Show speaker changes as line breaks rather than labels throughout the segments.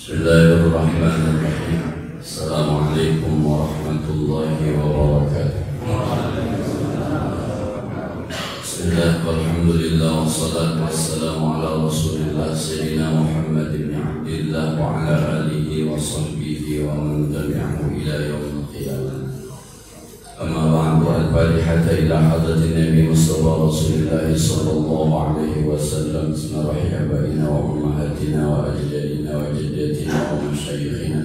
Bismillahirrahmanirrahim. Assalamualaikum warahmatullahi wabarakatuh. Bismillah, walhamdulillah, wassalatu wassalamu ala rasulillah Sayyidina Muhammad ibn Abdillah wa ala alihi wa sahbihi wa man tabi'ahu ila yaumil qiyamah. Amma ba'du, al-Fatihah ila hadratin Nabi Mustafa Rasulullah sallallahu alaihi wasallam. Bismillahirrahmanirrahim. Abaina wa ummahatina wa ajdadina wa jaddatina wa masyayikhina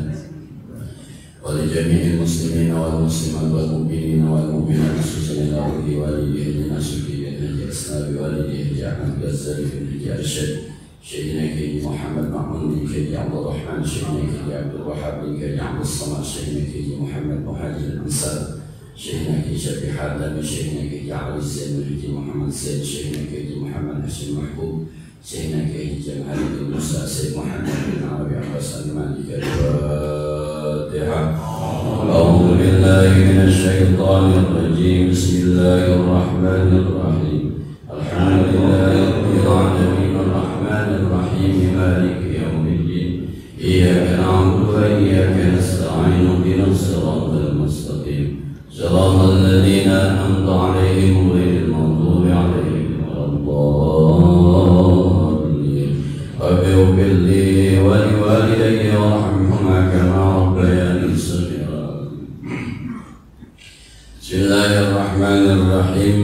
wa li jami'il muslimina wal muslimat wal mu'minina wal mu'minat khususan ila walidihi nasuki bin Haji Asnabi walidihi Ahmad Ghazali bin Haji Arsyad Syekhina Kiai Muhammad Ma'mun bin Kiai Abdul Rahman Syekhina Kiai Abdul Wahab bin Kiai Abdul Samad Syekhina Kiai Muhammad Muhajir Ansar Syekhina Kiai Syafi'i Hadami Syekhina Kiai Ali Zain bin Kiai Muhammad Zain Syekhina Kiai Muhammad Hashim Mahbub Syekhina Kiai Jamal bin Musa Sayyid Muhammad bin Arabi Abbas Al-Malik Al-Fatihah. A'udzu billahi minasy syaithanir rajim. Bismillahirrahmanirrahim. Alhamdulillahi rabbil alamin arrahmanir rahim maliki yaumiddin. Iyyaka na'budu wa iyyaka nasta'in ihdinas siratal mustaqim. Shiratal ladzina an'amta 'alaihim ghairil maghdubi 'alaihim waladdallin. Rabbi ighfir li wa liwalidayya warhamhuma kama rabbayani shaghira. Bismillahirrahmanirrahim.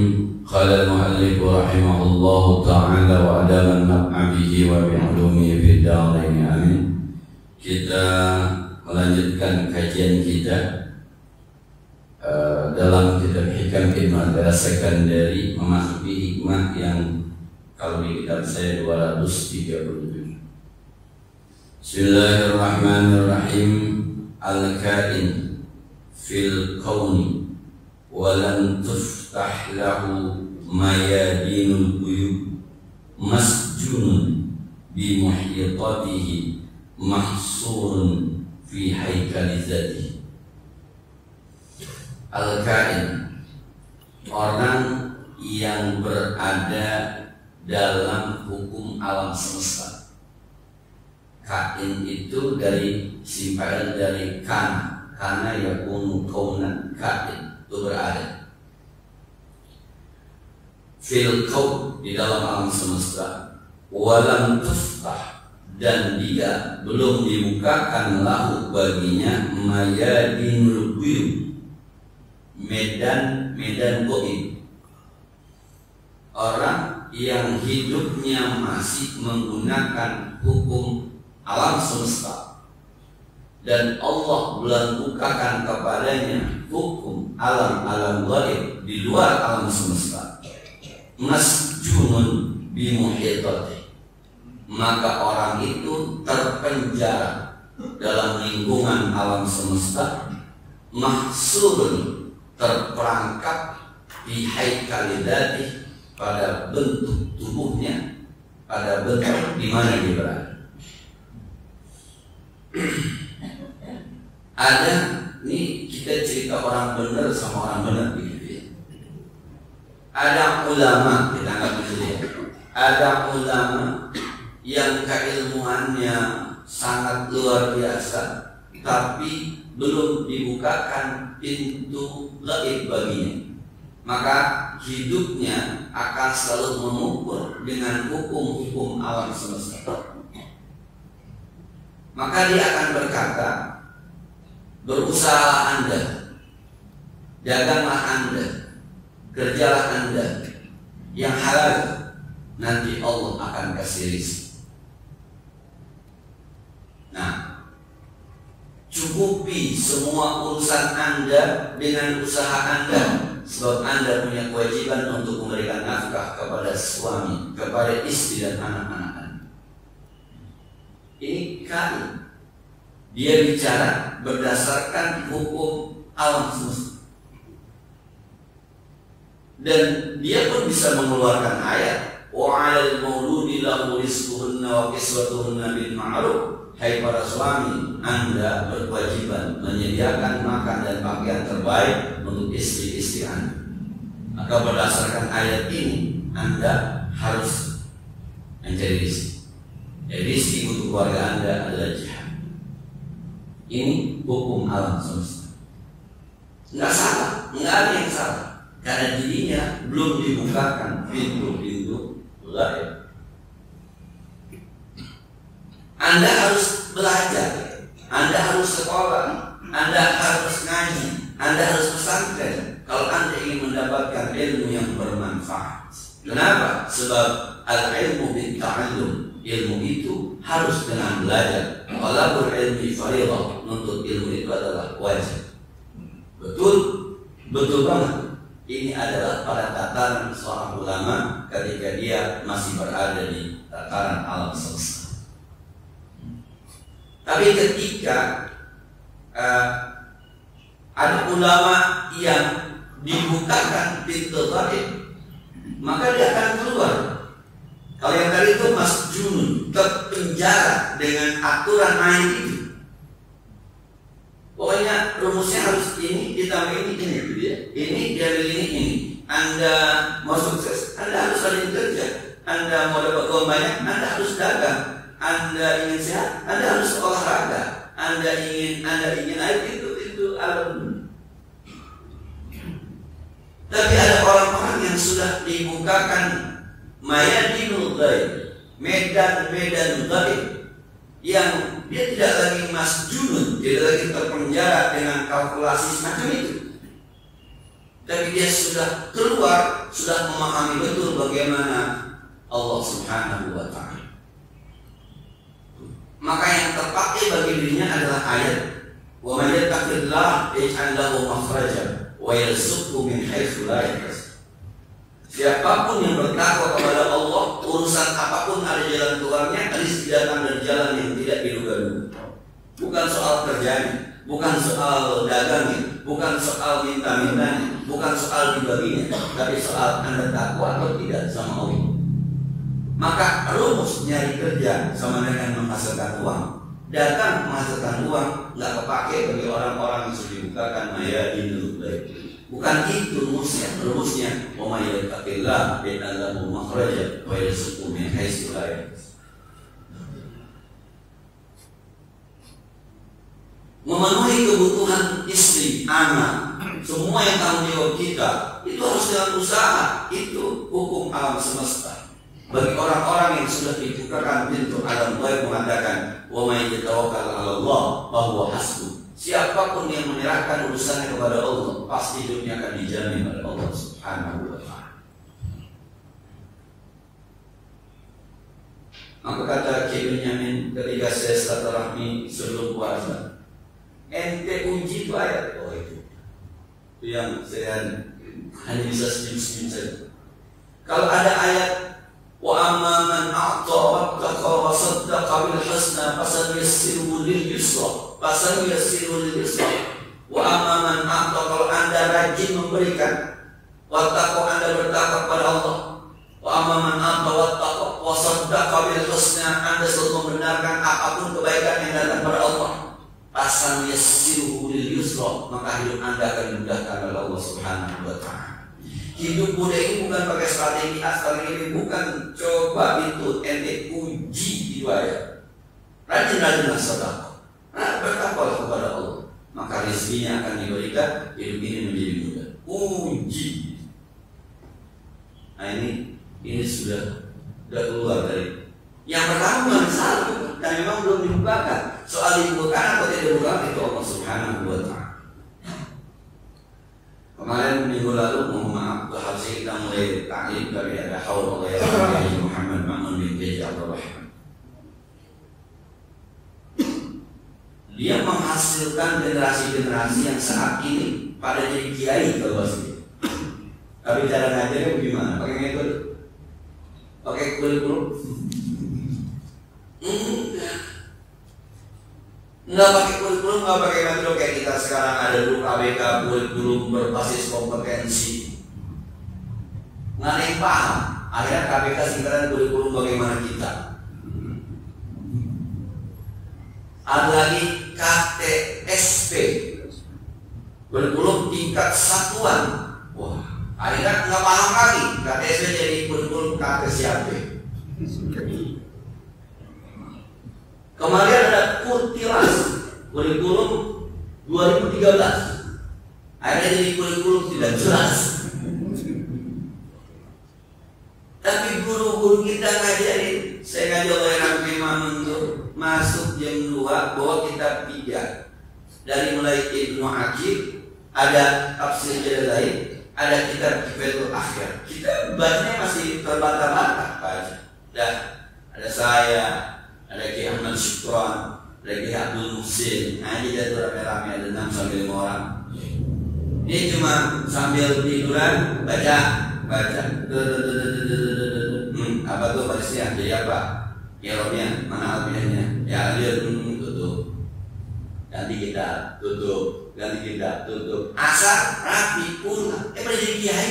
Qala al-mu'allif rahimahullahu ta'ala wa adama an-naf'a bihi wa bi'ulumihi fid dharain amin. Kita melanjutkan kajian kita dalam kitab Hikam Ibnu Athaillah Sekandari, memasuki hikmah yang kalau di kitab saya 237. Bismillahirrahmanirrahim. Al-kain fil kauni walan tuftah lahu mayadinul quyub masjunun bi muhitatihi mahsurun fi haikali zatihi. Al-kain, orang yang berada dalam hukum alam semesta. Kain itu dari simpanan dari kana yakunu kaunan, kain itu berada fil kaun, di dalam alam semesta. Walam tuftah, dan dia belum dibukakan lahu baginya mayadinul quyub, medan goib. Orang yang hidupnya masih menggunakan hukum alam semesta dan Allah belum bukakan kepadanya hukum alam gaib di luar alam semesta, masjunun bimuhitati, maka orang itu terpenjara dalam lingkungan alam semesta, mahsurun, terperangkap di haikali dzati, pada bentuk tubuhnya, pada bentuk di mana dia berada. Ada nih, kita cerita orang benar sama orang benar begitu ya. Ada ulama, kita anggap begitu ya. Ada ulama yang keilmuannya sangat luar biasa, tapi belum dibukakan pintu gaib baginya, maka hidupnya akan selalu mengukur dengan hukum-hukum alam semesta. Maka dia akan berkata, berusaha Anda, daganglah Anda, kerjalah Anda yang halal, nanti Allah akan kasih rezeki. Nah, cukupi semua urusan Anda dengan usaha Anda, sebab Anda punya kewajiban untuk memberikan nafkah kepada suami, kepada istri dan anak-anak Anda. Ini kain, dia bicara berdasarkan hukum alam semesta, dan dia pun bisa mengeluarkan ayat wa 'alal mauludi lahu rizquhunna wa kiswatuhunna bil ma'ruf. Hai para suami, Anda berkewajiban menyediakan makan dan pakaian terbaik untuk istri-istri Anda. Maka berdasarkan ayat ini, Anda harus mencari rezeki. Rezeki untuk keluarga Anda adalah jihad. Ini hukum alam semesta. Nggak salah, nggak ada yang salah. Karena dirinya belum dibukakan pintu-pintu gaib. Anda harus belajar, Anda harus sekolah, Anda harus ngaji, Anda harus pesantren kalau Anda ingin mendapatkan ilmu yang bermanfaat. Kenapa? Sebab al-ilmu bitta'allum, ilmu itu harus dengan belajar. Talabul ilmi fardhah, menuntut ilmu itu adalah wajib. Betul, betul banget. Ini adalah pada tataran seorang ulama ketika dia masih berada di tataran alam semesta. Tapi ketika ada ulama yang dibukakan pintu gaib, maka dia akan keluar. Kalau yang tadi itu masjun, terpenjara dengan aturan main itu. Pokoknya rumusnya harus ini ditambah ini gitu ya. Ini dari ini. Anda mau sukses, Anda harus rajin kerja. Anda mau dapat uang banyak, Anda harus dagang. Anda ingin sehat, Anda harus olahraga. Anda ingin air itu alam. Tapi ada orang-orang yang sudah dibukakan mayadinul ghaib, medan-medan gaib, yang dia tidak lagi masjunun, tidak lagi terpenjara dengan kalkulasi semacam itu. Tapi dia sudah keluar, sudah memahami betul bagaimana Allah Subhanahu wa ta'ala. Maka yang terpakai bagi dirinya adalah ayat wa may yattaqillah yaj'al lahu makhraja wa yarzuqhu min haitsu la yahtasib. Siapapun yang bertakwa kepada Allah, urusan apapun ada jalan keluarnya, rezeki datang dari jalan yang tidak diduga-duga. Bukan soal kerjanya, bukan soal dagangnya, bukan soal minta-mintanya, bukan soal dibaginya, tapi soal Anda takwa atau tidak sama Allah. Maka rumus nyari kerja sama dengan menghasilkan uang. Datang menghasilkan uang nggak kepake bagi orang-orang yang sudah dibukakan mayadinul ghaib. Bukan itu rumusnya. Rumusnya wa may yattaqillah yaj'al lahu makhraja wa yarzuqhu min haitsu la yahtasib. Memenuhi kebutuhan istri, anak, semua yang tanggung jawab kita itu harus dengan usaha. Itu hukum alam semesta. Bagi orang-orang yang sudah dibukakan pintu alam ghaib mengatakan wa may yatawakkal 'ala Allah fa huwa hasbuh. Siapapun yang menyerahkan urusannya kepada Allah, pasti hidupnya akan dijamin oleh Allah Subhanahu wa ta'ala. Maka kata Kiai Benyamin ketika saya silaturahmi sebelum puasa, ente uji itu ayat itu yang saya hanya bisa senyum-senyum saja. Kalau ada ayat wa amma man a'ta wattaqa wa saddaqa bil husna fasanuyassiruhu lil yusra, wa amma man a'ta, kalau Anda rajin memberikan, wattaqwa, Anda bertakwa kepada Allah, wa amma man a'ta wattaqa wa saddaqa bil husna, Anda selalu membenarkan apapun kebaikan yang datang kepada Allah, fasanuyassiruhu lil yusra, maka hidup Anda akan dimudahkan oleh Allah Subhanahu wa ta'ala. Hidup muda ini bukan pakai strategi ini, bukan coba itu ente uji itu aja. Rajin-rajinlah sedekah, bertakwalah kepada Allah, maka rezekinya akan diberikan, hidup ini menjadi mudah. Uji. Nah ini sudah keluar dari yang pertama salah, dan memang belum dibukakan. Soal dibukakan atau tidak dibukakan itu Allah Subhanahu wa ta'ala. Kemarin minggu lalu, mohon maaf, harusnya kita mulai ta'lim, tapi ada haul Allah ya Muhammad Ma'mun bin Jaji Abdul Rahman. Dia menghasilkan generasi-generasi yang saat ini pada jadi kiai kalau bahasa. Tapi cara ngajarnya bagaimana? Pakai metode? Pakai kurikulum? Enggak pakai kurikulum, enggak pakai metode kayak kita sekarang ada dulu KBK, kurikulum berbasis kompetensi. Nggak ada yang paham. Akhirnya KBK singkatan kurikulum bagaimana kita. Ada lagi KTSP, kurikulum tingkat satuan. Wah, akhirnya nggak paham lagi. KTSP jadi kurikulum KTSP. Kemudian ada kurtilas, kurikulum 2013. Akhirnya jadi kurikulum tidak jelas. Tapi guru-guru kita ngajarin, saya ngajak orang memang untuk masuk jam 2 bawa kitab 3. Dari mulai Ibnu Aqil, ada tafsir Jalalain, ada kitab Kifayatul Akhir. Kita bacanya masih terbata-bata baca. Dan ada saya, ada Ki Ahmad Syukran, ada Ki Abdul Muhsin. Nah, jadi ada rame-rame, ada 6-5 orang. Ini cuma sambil tiduran baca. Apa tuh barisnya? Jadi apa? Irobnya, mana alfiahnya? Ya dia tutup. Ganti kita tutup, ganti kita tutup. Asar rapi pulang. Pada jadi kiai.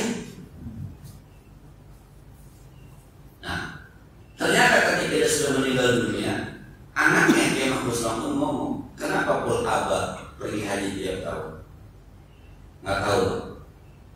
Nah, ternyata ketika dia sudah meninggal dunia, anaknya Kiai Mahfuz langsung ngomong, kenapa Pul Abah pergi haji tiap tahun? Nggak tahu.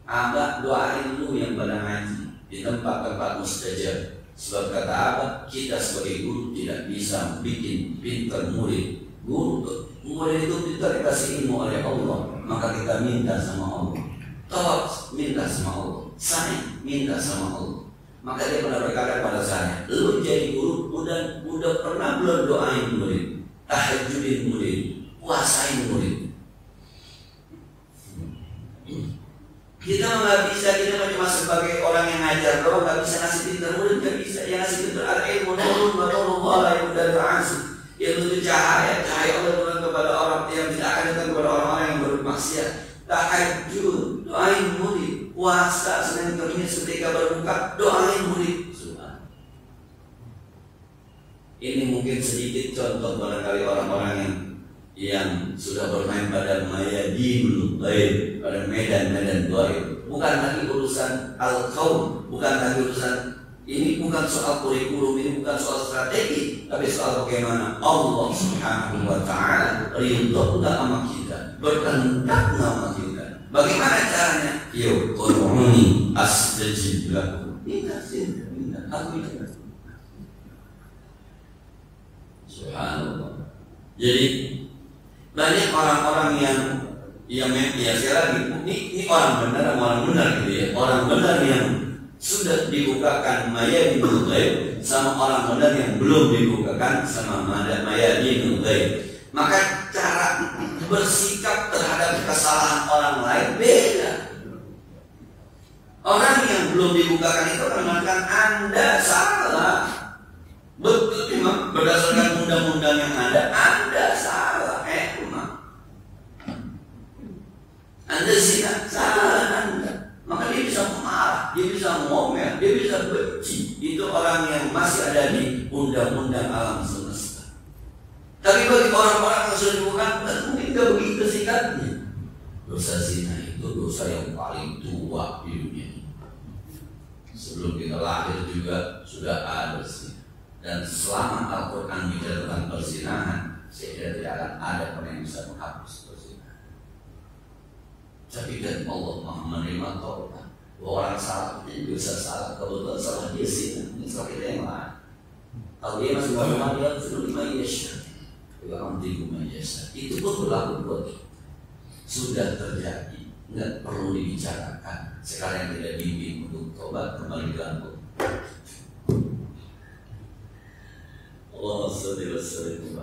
Abah doain lu yang pada ngaji di tempat-tempat mustajab. Sebab kata Abah, kita sebagai guru tidak bisa bikin pintar murid. Murid itu pintar dikasih ilmu oleh Allah, maka kita minta sama Allah. Tawaf minta sama Allah, sayang minta sama Allah. Maka dia pernah berkata pada saya, lu jadi guru udah pernah belum doain murid, tahajudin murid, puasain murid? Kita nggak bisa, kita cuma sebagai orang yang ngajar doang, nggak bisa ngasih pintar murid, nggak bisa. Yang ngasih pintar ada ilmu nurun, Allah yang udah terasih, yang itu cahaya Allah turun kepada orang yang tidak akan datang kepada orang-orang yang bermaksiat. Tahajud, doain murid, puasa Senin Kamis ketika berbuka, doain murid. Ini mungkin sedikit contoh barangkali orang-orang yang sudah bermain pada mayadinul ghaib, pada medan-medan ghaib. Bukan lagi urusan al-qaum, bukan lagi urusan ini, bukan soal kurikulum, ini bukan soal strategi, tapi soal bagaimana Allah Subhanahu wa taala ridho sama kita, berkehendak sama kita. Bagaimana caranya? Yuk, qur'uni astajib lakum. Minta, aku minta. Subhanallah. Jadi banyak orang-orang yang sekali lagi ini orang benar gitu ya, orang benar yang sudah dibukakan mayadinul ghaib sama orang benar yang belum dibukakan sama mayadinul ghaib. Maka cara bersikap terhadap kesalahan orang lain beda. Orang yang belum dibukakan itu akan mengatakan Anda salah. Betul memang berdasarkan undang-undang yang ada, Anda salah. Anda zina, salah Anda. Maka dia bisa marah, dia bisa ngomel, dia bisa benci. Itu orang yang masih ada di undang-undang alam semesta. Tapi bagi orang-orang yang sudah dibuka, mungkin tidak begitu sikapnya. Dosa zina itu dosa yang paling tua di dunia ini. Sebelum kita lahir juga sudah ada zina. Dan selama Al-Quran bicara tentang perzinahan, saya kira tidak akan ada pun yang bisa menghapus perzinahan. Tapi dan Allah Maha menerima taubat. Bahwa orang salah itu bisa salah, kebetulan salah dia zina, ini salah kita yang lain. Kalau dia masih berumah, dia sudah 5 yasha. Juga amtiku yasha. Itu pun berlaku buat kita. Sudah terjadi, nggak perlu dibicarakan. Sekarang tidak bimbing untuk taubat kembali ke Al-Quran. Allah SWT.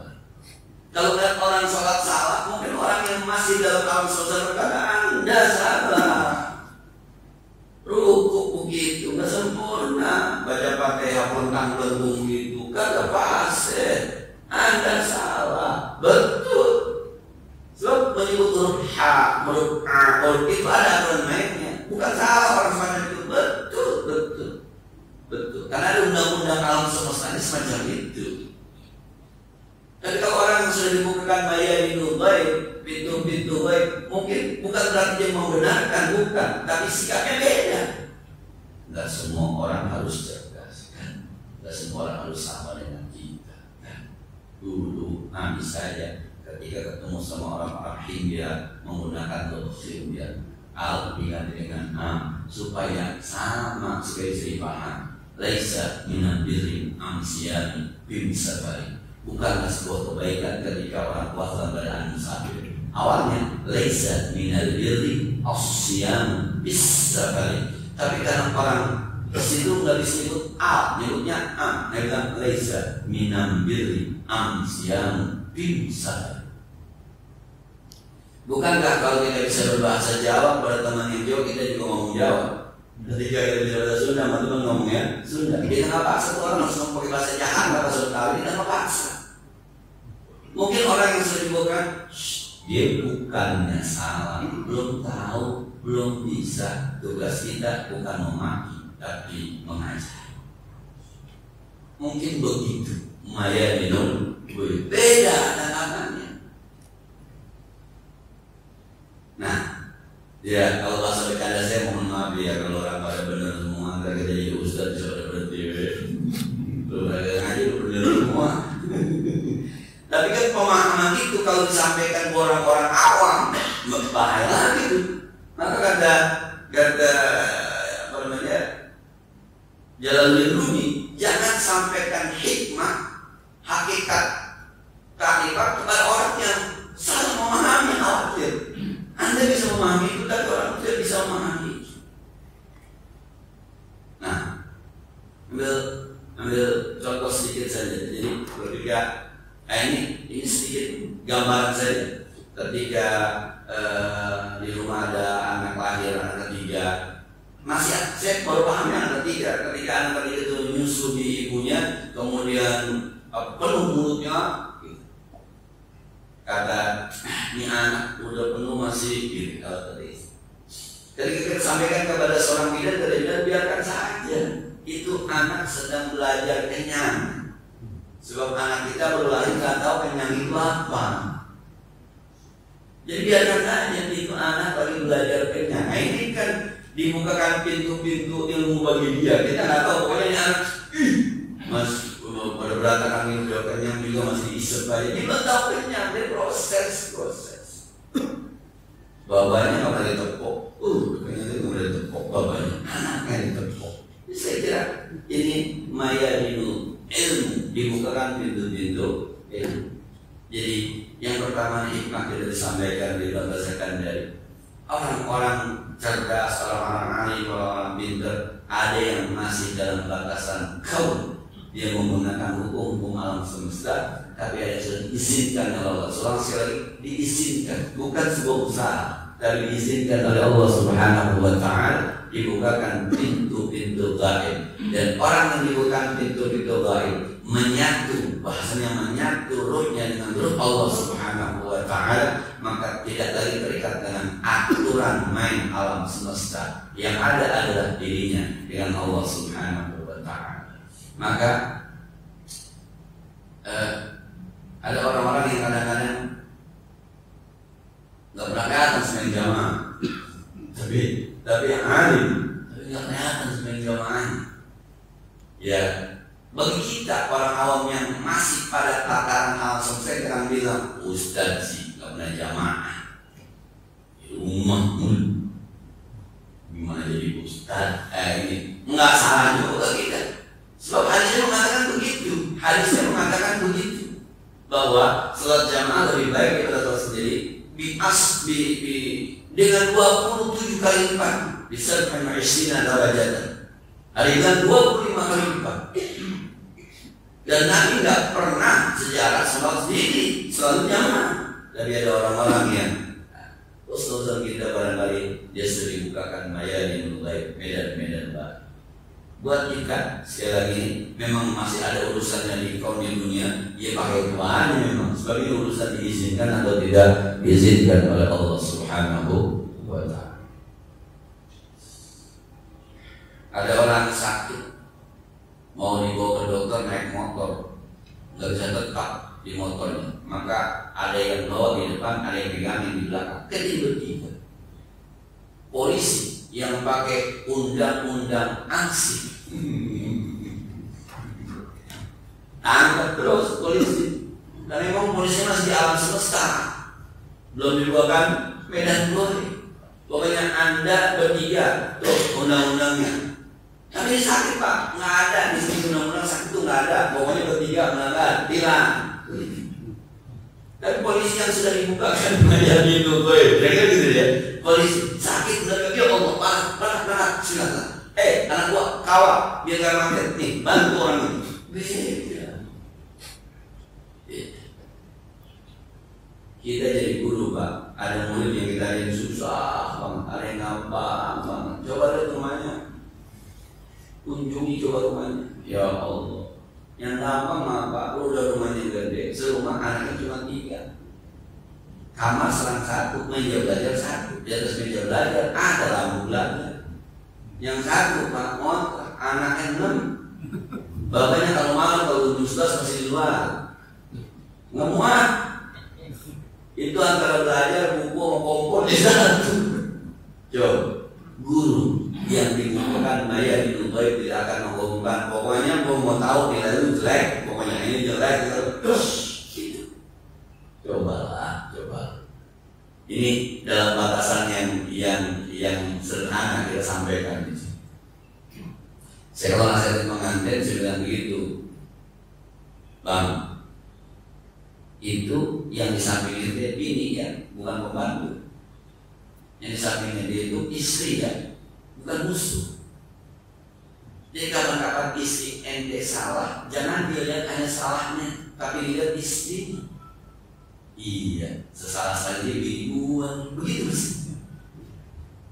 Kalau lihat orang sholat salah, mungkin orang yang masih dalam alam semesta berkata Anda salah. Rukuk begitu nggak sempurna, baca Fatihah pelengkang-pelengkung gitu kagak pas. Anda salah, betul. Sebab menyebut huruf H, huruf A, huruf itu ada aturan mainnya. Bukan salah orang semacam itu, betul. Karena ada undang-undang alam semesta ini semacam itu. Tapi kalau orang yang sudah dibukakan mayadinul ghaib, pintu-pintu ghaib, mungkin bukan berarti dia membenarkan, bukan, tapi sikapnya beda. Enggak semua orang harus cerdas, kan? Enggak semua orang harus sama dengan kita. Kan? Dulu Nabi saja ketika ketemu sama orang-orang Himyar menggunakan Himyar al diganti dengan am supaya sama sekali paham. Laisa minan birrin amsiyani bin safari. bukanlah sebuah kebaikan ketika orang puasa dalam keadaan musafir. Awalnya laisa minal birri as-siyam bis-safari, tapi karena orang di situ nggak disebut al, nyebutnya am, dia bilang laisa minal birri as-siyam bis-safari. Bukankah kalau kita bisa berbahasa Jawa pada teman yang Jawa, kita juga ngomong Jawa. Ketika kita bisa bahasa Sunda, teman-teman ngomongnya Sunda. Kita nggak paksa tuh orang langsung pakai bahasa Jakarta, bahasa Betawi, kita nggak paksa. Mungkin orang yang sudah dibuka, dia bukannya salah, belum tahu, belum bisa. Tugas kita bukan memaki, tapi mengajar. Mungkin begitu. Maya minum beda tanamannya. Nah, ya kalau bahasa bercanda saya mohon maaf ya kalau orang pada benar semua, antara kita jadi ustaz bisa pada berhenti. Lu ngaji lu benar semua. Tapi kan pemahaman itu kalau disampaikan ke orang-orang awam bahaya lagi tuh. Maka kata apa namanya, Jalaluddin Rumi, jangan sampaikan hikmah, hakikat, kearifan kepada orang yang salah memahami khawatir. Anda bisa memahami itu, tapi orang tidak bisa memahami itu. Nah, ambil contoh sedikit saja. Jadi ketika ini sedikit gambaran saja. Ketika di rumah ada anak lahir, anak ketiga, masih saya baru paham anak ketiga. Ketika anak ketiga itu nyusu di ibunya, kemudian penuh mulutnya. Kata ini anak udah penuh masih gitu. Kalau tadi ketika kita sampaikan kepada seorang bidan, biarkan saja, itu anak sedang belajar kenyang. Sebab anak kita baru lahir nggak tahu kenyang itu apa. Jadi biarkan saja, itu anak lagi belajar kenyang. Nah, ini kan dibukakan pintu-pintu ilmu bagi dia. Kita nggak tahu, pokoknya ini anak mas pada berantakan ini udah kenyang juga masih diisep aja. Dia nggak tahu kenyang, dia proses. Babanya nggak pernah ditepuk, kenyang itu nggak pernah ditepuk babanya, anaknya ditepuk. Jadi saya kira ini maya dinu ilmu, dibukakan pintu-pintu ilmu. Jadi yang pertama hikmah kita disampaikan, dibahasakan dari orang-orang cerdas, orang-orang alim, orang-orang pintar. Ada yang masih dalam batasan kaum. Dia menggunakan hukum alam semesta, tapi ada yang sudah diizinkan oleh Allah. Seorang sekali lagi diizinkan, bukan sebuah usaha, tapi diizinkan oleh Allah Subhanahu wa Ta'ala, dibukakan pintu-pintu gaib. Dan orang yang dibukakan pintu-pintu gaib menyatu, bahasanya menyatu ruhnya dengan ruh Allah Subhanahu wa Ta'ala, maka tidak lagi terikat dengan aturan main alam semesta. Yang ada adalah dirinya dengan Allah Subhanahu wa Ta'ala. Maka ada orang-orang yang kadang-kadang nggak pernah kelihatan semain jamaah, tapi yang alim, tapi nggak kelihatan semain jamaah. Ya, bagi kita orang awam yang masih pada tataran hal semesta, kita bilang ustaz sih nggak pernah jamaah, di rumah mulu, gimana jadi ustaz? Ini nggak salah juga kita. Sebab hadisnya mengatakan begitu, bahwa salat jamaah lebih baik daripada salat sendiri dengan 27 kali lipat, bisa mengisina darajatan. Ada yang 25 kali lipat. Dan Nabi nggak pernah sejarah salat sendiri, selalu jamaah. Tapi ada orang-orang yang ustaz kita barangkali dia sering bukakan maya di mulai medan-medan baru. Buat kita sekali lagi memang masih ada urusannya di kaum di dunia, ya pakai Tuhan memang. Sebab itu urusan diizinkan atau tidak diizinkan oleh Allah Subhanahu wa Ta'ala. Ada orang sakit mau dibawa ke dokter naik motor, nggak bisa tetap di motornya, maka ada yang bawa di depan, ada yang pegangin di belakang, ketiga. Polisi yang pakai undang-undang ansih angkat terus polisi, dan memang polisi masih di alam semesta, belum dibuatkan medan glory. Pokoknya Anda bertiga tuh undang-undangnya. Tapi sakit Pak, nggak ada di sini undang-undang sakit itu nggak ada. Pokoknya bertiga melanggar, bilang Tapi polisi yang sudah dibukakan menjadi nugoy, mereka gitu ya. Polisi sakit udah ya Allah parah silakan. Anak gua kawal biar gak mati nih, bantu orang ini. Beda. Kita jadi guru Pak, ada murid yang kita yang susah banget, ada yang gampang banget. Coba lihat rumahnya, kunjungi coba rumahnya. Ya Allah, yang gampang apa? Udah rumahnya gede, serumah anaknya cuma 3, kamar serang 1, meja belajar 1, di atas meja belajar ada lampu belajar. Yang 1 Pak ngontrak, anaknya 6, bapaknya kalau malam kalau 11 masih di luar, nggak muat. Itu antara belajar buku sama kompor di satu. Coba guru yang dibutuhkan bayar di Dubai tidak akan menghubungkan. Pokoknya gua mau tahu nilai lu jelek, pokoknya ini jelek gitu. Coba. Ini dalam batasan yang sederhana kita sampaikan. Saya kalau nasihat pengantin saya bilang begitu, Bang. Itu yang di sampingnya dia bini ya, bukan pembantu. Yang di sampingnya dia itu istri ya, bukan musuh. Jadi kapan-kapan istri ente salah, jangan dilihat hanya salahnya, tapi dilihat istrinya. Iya, sesalah saja bini gua, begitu sih.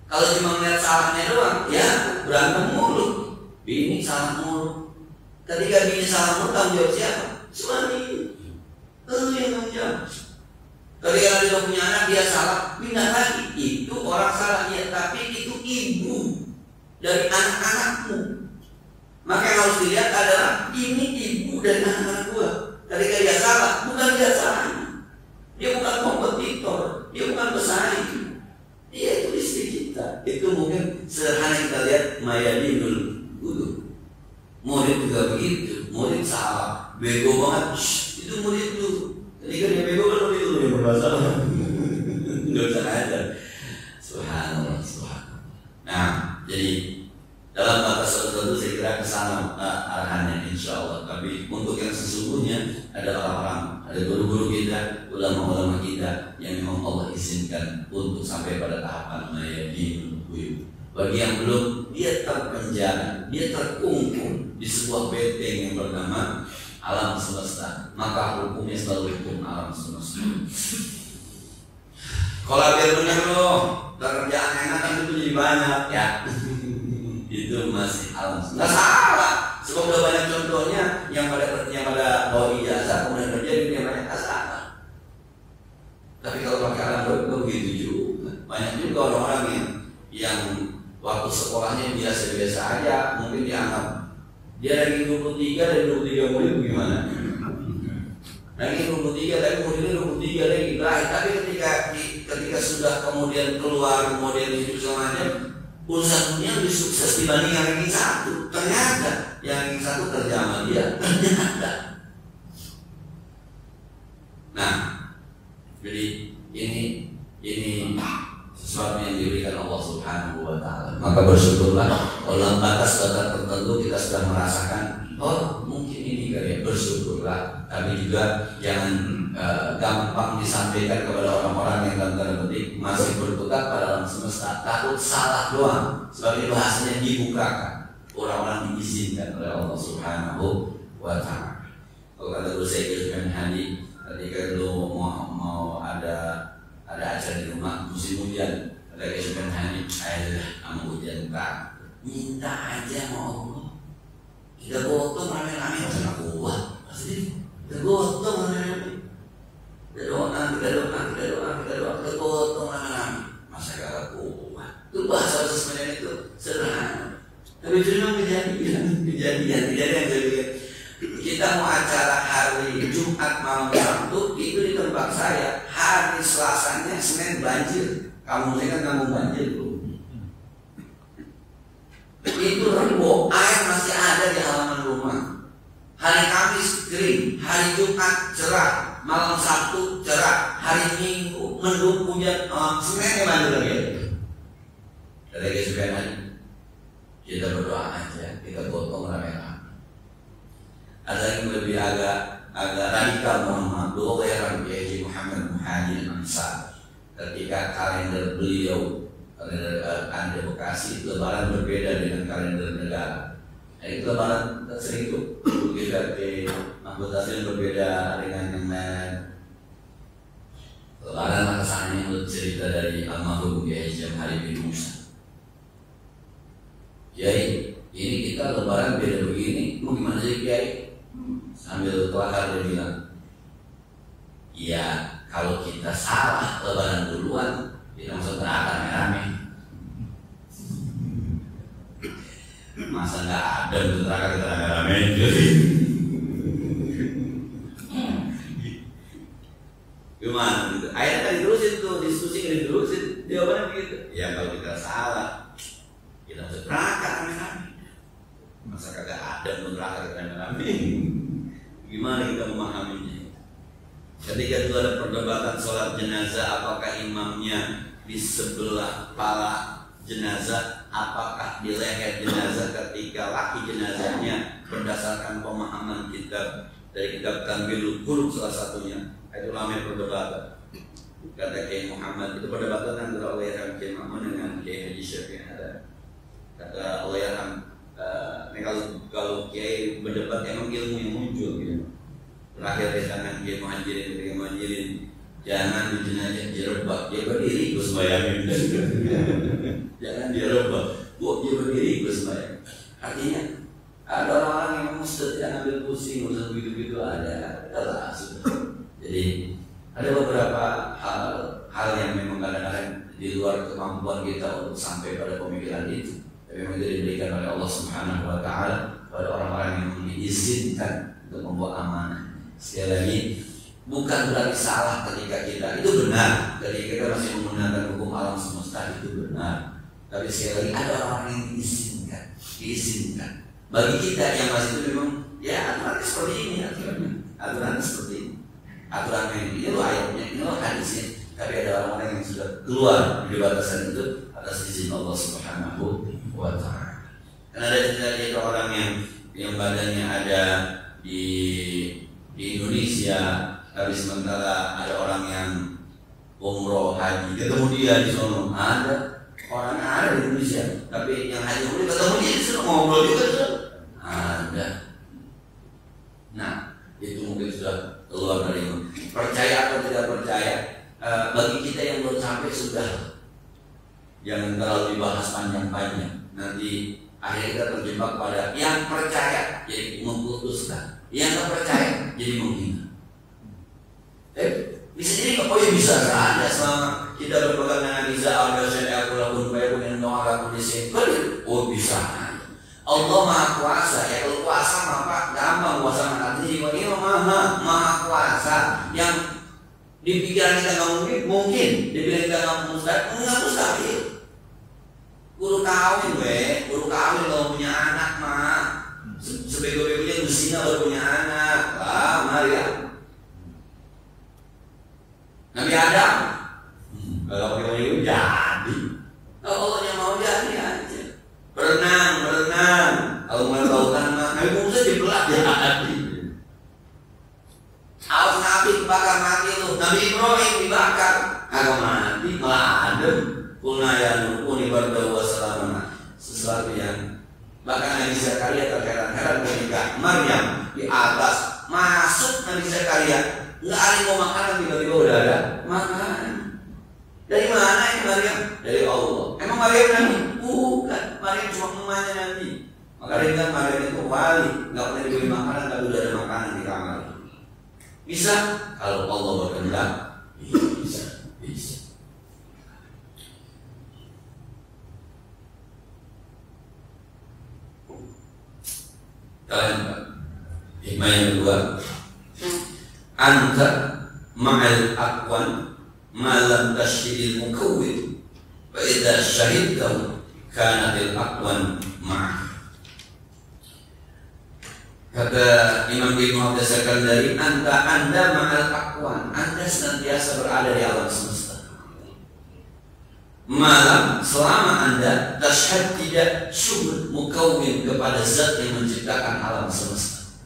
Kalau cuma melihat salahnya doang, ya berantem mulu. Bini salah mulu. Ketika bini salah mulu, tanggung jawab siapa? Suami. Yang tanggung jawab. Ketika dia punya anak dia salah, pindah lagi. Itu orang salah ya, tapi itu ibu dari anak-anakmu. Maka yang harus dilihat adalah ini ibu dari anak-anak gua. Ketika dia salah, bukan dia salah. Dia bukan kompetitor, dia bukan pesaing. Dia itu istri kita. Itu mungkin sederhana kita lihat Mayadinul Wudu. Murid juga begitu. Murid salah, bego banget. Itu murid itu. Ketika dia bego kan murid itu yang bermasalah. Nggak usah ada. Subhanallah. Nah, jadi dalam batas tertentu saya kira kesana arahannya insya Allah. Tapi untuk yang sesungguhnya ada orang-orang, ada guru-guru kita, ulama-ulama kita yang memang Allah izinkan untuk sampai pada tahapan mayadinul wudu. Bagi yang belum, dia terpenjara, dia terkungkung di sebuah benteng yang bernama alam semesta, maka hukumnya selalu hukum alam semesta. Kalau biar benar loh, kerjaan enak kan itu jadi banyak ya. Itu masih alam semesta. Nggak salah, sebab udah banyak contohnya yang pada bawa ijazah kemudian kerja di dunia banyak salah. Tapi kalau pakai alam semesta begitu juga. Banyak juga orang-orang yang waktu sekolahnya biasa-biasa aja, mungkin dianggap dia lagi 23 dan 23 murid gimana? Lagi 23 tapi muridnya 23 lagi berakhir. Tapi ketika sudah kemudian keluar kemudian hidup semuanya, urusan dunia lebih sukses dibanding yang ranking 1. Ternyata yang ranking 1 kerja sama dia ternyata. Nah, jadi ini sesuatu yang diberikan Allah Subhanahu wa Ta'ala. Maka bersyukurlah dalam batas-batas tertentu kita sudah merasakan, oh mungkin ini kali, bersyukurlah. Tapi juga jangan gampang disampaikan kepada orang-orang yang dalam tanda petik masih berkutat pada alam semesta, takut salah doang. Sebab itu bahasanya dibukakan, orang-orang diizinkan oleh Allah Subhanahu wa Ta'ala. Kalau kata Guru Sayyid bin Hadi, ketika dulu mau ada acara di rumah musim hujan, ada kesukaan Hani, ayolah kamu hujan tak, minta aja sama Allah. Kita gotong rame-rame, masa kuat, pasti kita gotong rame-rame. Kita gotong rame-rame, masa gak kuat. Itu bahasa sebenarnya itu sederhana. Tapi itu memang kejadian yang saya lihat. Kita mau acara hari Jumat malam Sabtu itu di tempat saya, hari Selasanya Senin banjir. Kamu kan kamu banjir tuh. Itu rembo, air masih ada di halaman rumah. Hari Kamis kering, hari Jumat cerah, malam Sabtu cerah, hari Minggu mendung hujan, Senin banjir lagi. Dari kesukaan kita berdoa aja, kita gotong rame-rame. Ada yang lebih agak agak radikal Muhammad Dulairan Kiai Muhammad Muhajir Ansar. Ketika kalender beliau, kalender Anda Bekasi, lebaran berbeda dengan kalender negara. Itu lebaran sering itu kita di anggota berbeda dengan yang lain. Lebaran kesannya menurut cerita dari almarhum Kiai Jamhari bin Musa. Kiai, ini kita lebaran beda begini, mau gimana sih Kiai? Sambil kelakar dia bilang, ya kalau kita salah lebaran duluan, kita masuk neraka rame-rame. Masa nggak ada untuk neraka kita rame-rame? Gimana gitu? Akhirnya kan diterusin tuh, diskusi kan diterusin. Jawabannya begitu. Ya kalau kita salah, kita masuk neraka rame-rame. Masa kagak ada untuk neraka kita rame-rame? Gimana kita memahaminya? Ketika itu ada perdebatan sholat jenazah, apakah imamnya di sebelah kepala jenazah, apakah di leher jenazah ketika laki jenazahnya, berdasarkan pemahaman kita dari kitab Tanbihul Qulub salah satunya. Itu ramai perdebatan. Kata Kiai Muhammad, itu perdebatan antara Allahyarham Kiai Muhammad dengan Kiai Haji Syafi'i ada. Kata Allahyarham, kalau Kiai berdebat emang ilmu yang muncul gitu. Terakhir di tangan Kiai Muhajirin, jangan di jenazah direbak, dia berdiri gue sembahyangin. Jangan direbak, dia berdiri gue sembahyang. Artinya ada orang-orang yang mesti tidak ambil pusing untuk begitu-begitu ada sudah. Jadi ada beberapa hal yang memang kadang-kadang di luar kemampuan kita untuk sampai pada pemikiran itu. Tapi memang itu diberikan oleh Allah Subhanahu Wa Taala pada orang-orang yang diizinkan untuk membawa amanah. Sekali lagi, bukan berarti salah ketika kita itu benar. Ketika kita masih menggunakan hukum alam semesta itu benar. Tapi sekali lagi ada orang yang diizinkan. Bagi kita yang masih itu memang ya aturannya seperti ini, aturannya seperti ini. Aturannya ini loh ayatnya, ini loh hadisnya. Tapi ada orang-orang yang sudah keluar dari batasan itu atas izin Allah Subhanahu Wa Taala. Karena ada cerita orang yang badannya ada di Indonesia, tapi sementara ada orang yang umroh haji, ketemu dia di sana. Ada orang yang ada di Indonesia, tapi yang haji umroh ketemu dia di sana ngobrol juga tuh. Ada. Nah, itu mungkin sudah keluar dari itu. Percaya atau tidak percaya, bagi kita yang belum sampai sudah. Jangan terlalu dibahas panjang-panjang. Nanti akhirnya kita terjebak pada yang percaya jadi memutuskan, yang tidak percaya jadi menghina. Bisa jadi kepoin bisa saja selama kita berpegang dengan Iza al-Syari'ah kulakun bayakun yang do'ala kondisi. Oh bisa. Allah Maha Kuasa. Ya kalau kuasa maka gampang kuasa nanti. Ini Maha Kuasa yang di pikiran kita nggak mungkin, di pikiran kita nggak mustahil. Guru kawin kalau punya anak mah sebego-begonya bersina baru punya anak. Mari ya. Nabi Adam kalau pakai itu jadi. Kalau Allah yang mau jadi aja. Berenang. Kalau mau lautan mah Nabi Musa dibelah jadi. Awas Nabi dibakar mati lu. Nabi Ibrahim dibakar agak mati malah adem. Kunayan uni berdoa selama sesuatu yang bahkan Nabi Zakaria terheran-heran ketika Maryam di atas masuk Nabi Zakaria nggak ada mau makanan tiba-tiba udah ada makanan. Dari mana ini Maryam? Dari Allah. Emang Maryam Nabi? Bukan. Maryam cuma emaknya Nabi. Maka dia bilang Maryam itu wali, nggak pernah diberi makanan tapi udah ada makanan di kamar. Bisa? Kalau Allah berkehendak, bisa. Kalian hikmah yang kedua, anta ma'al aqwan malam tashdidil mukawwid wa idza syahidtahu kanatil aqwan ma'ah. Kata Imam Ibnu berdasarkan dari anda ma'al aqwan, anda senantiasa berada di alam semesta. Malam selama anda tasyhad tidak syukur mukawwin kepada zat yang menciptakan alam semesta.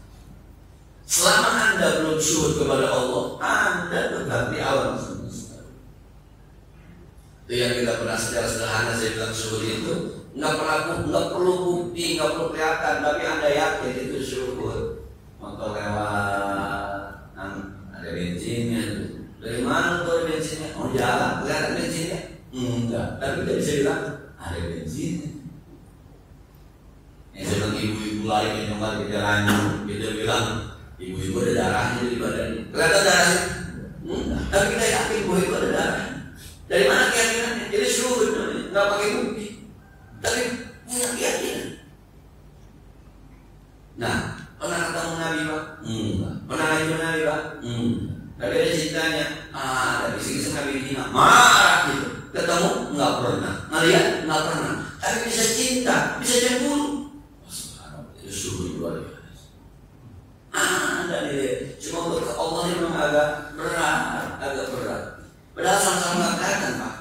Selama Anda belum syuhud kepada Allah, Anda tetap di alam semesta. Itu yang kita pernah secara sederhana saya bilang, syuhud itu nggak perlu bukti, nggak perlu kelihatan, tapi Anda yakin itu syuhud. Motor lewat, ada bensinnya. Dari mana tuh bensinnya? Oh jalan, kelihatan bensinnya? Enggak, tapi kita bisa bilang ada bensinnya. Yang saya bilang ibu-ibu lain yang nyoba di jalan, kita bilang ibu-ibu ada darahnya di badannya. Kelihatan darahnya? Enggak, tapi kita yakin ibu-ibu ada darahnya. Dari mana keyakinannya? Jadi syuhud, nggak pakai bukti, tapi punya keyakinan. Nah, pernah ketemu Nabi Pak? Enggak. Pernah ketemu Nabi Pak? Enggak. Tapi ada ceritanya, ada bisik-bisik Nabi Dina, marah gitu. Ketemu? Enggak pernah. Ngeliat? Enggak pernah. Tapi bisa cinta, bisa cemburu. Itu syuhud luar biasa. Ada deh. Cuma untuk Allah yang memang agak berat. Padahal sama-sama nggak kelihatan Pak.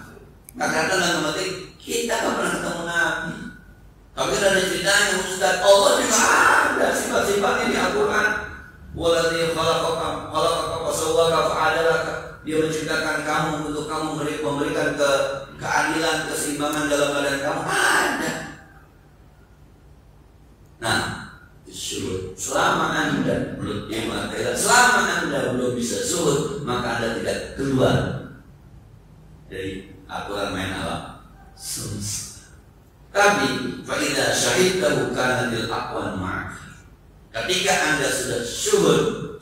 Nggak kelihatan dalam arti kita nggak pernah ketemu Nabi. Tapi ada ceritanya Ustaz, Allah juga ada sifat-sifatnya di Al-Quran. Waladhi khalaqaka fasawwaka fa'adalaka. Dia menciptakan kamu untuk kamu memberikan keadilan, keseimbangan dalam badan kamu. Ada. Nah, syuhud. Selama Anda belum bisa syuhud, maka Anda tidak keluar dari aturan main alam semesta. Tapi fa'idha syahidtahu kanadil aqwan ma'ak. Ketika Anda sudah syuhud